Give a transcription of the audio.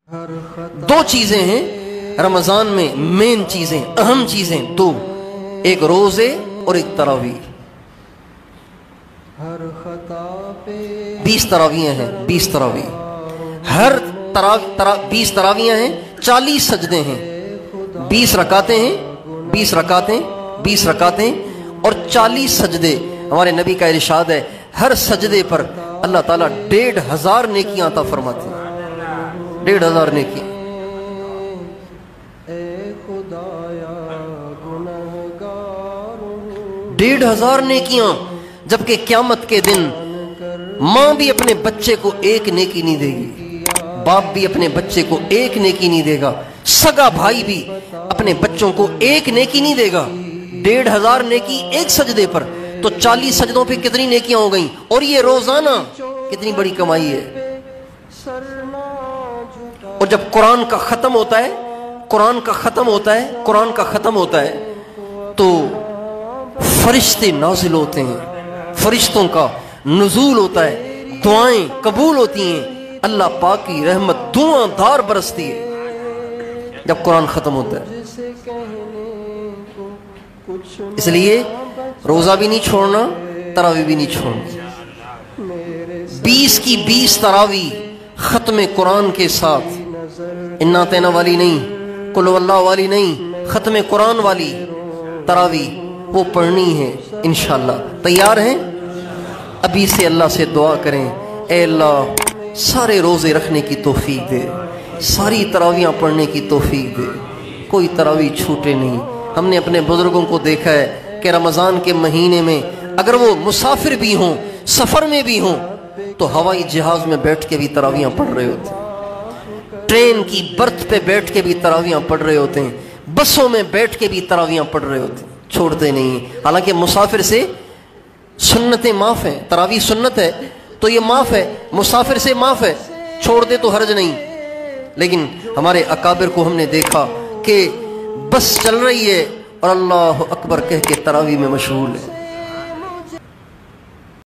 دو چیزیں ہیں رمضان میں، مین چیزیں، اہم چیزیں دو، ایک روزے اور ایک تراویح۔ 20 تراویحیں ہیں، 20 تراویح، ہر 20 تراویحیں ہیں، 40 سجدے ہیں، 20 رکعتیں ہیں، 20 رکعتیں، 20 رکعتیں اور 40 سجدے۔ ہمارے نبی کا ارشاد ہے ہر سجدے پر اللہ تعالیٰ 1500 نیکیاں عطا فرماتے ہیں، 1500 نیکیاں۔ 1500 نیکیاں، جبکہ قیامت کے دن ماں بھی اپنے بچے کو ایک نیکی نہیں دے گی، باپ بھی اپنے بچے کو ایک نیکی نہیں دے گا، سگا بھائی بھی اپنے بچوں کو ایک نیکی نہیں دے گا۔ 1500 نیکی ایک سجدے پر، تو 40 سجدوں پہ کتنی نیکیاں ہو گئیں، اور یہ روزانہ کتنی بڑی کمائی ہے۔ اور جب قرآن کا ختم ہوتا ہے، قرآن کا ختم ہوتا ہے، قرآن کا ختم ہوتا ہے تو فرشتے نازل ہوتے ہیں، فرشتوں کا نزول ہوتا ہے، دعائیں قبول ہوتی ہیں، اللہ پاک کی رحمت دھواں دھار برستی ہے جب قرآن ختم ہوتا ہے۔ اس لیے روزہ بھی نہیں چھوڑنا، تراویح بھی نہیں چھوڑنا۔ 20 کی 20 تراویح ختم قرآن کے ساتھ، انا اعطینہ والی نہیں، قل اللہ والی نہیں، ختم قرآن والی تراویح وہ پڑھنی ہے انشاءاللہ۔ تیار ہیں؟ ابھی سے اللہ سے دعا کریں، اے اللہ سارے روزے رکھنے کی توفیق دے، ساری تراویحاں پڑھنے کی توفیق دے، کوئی تراویح چھوٹے نہیں۔ ہم نے اپنے بزرگوں کو دیکھا ہے کہ رمضان کے مہینے میں اگر وہ مسافر بھی ہوں، سفر میں بھی ہوں، تو ہوائی جہاز میں بیٹھ کے بھی تراویحاں پڑھ رہے ہوتے ہیں، ٹرین کی برتھ پہ بیٹھ کے بھی تراویحاں پڑھ رہے ہوتے ہیں، بسوں میں بیٹھ کے بھی تراویحاں پڑھ رہے ہوتے ہیں، چھوڑتے نہیں ہیں۔ حالانکہ مسافر سے سنتیں معاف ہیں، تراویح سنت ہے تو یہ معاف ہے، مسافر سے معاف ہے، چھوڑ دے تو حرج نہیں۔ لیکن ہمارے اکابر کو ہم نے دیکھا کہ بس چل رہی ہے اور اللہ اکبر کہہ کے تراویح میں مشغول ہے۔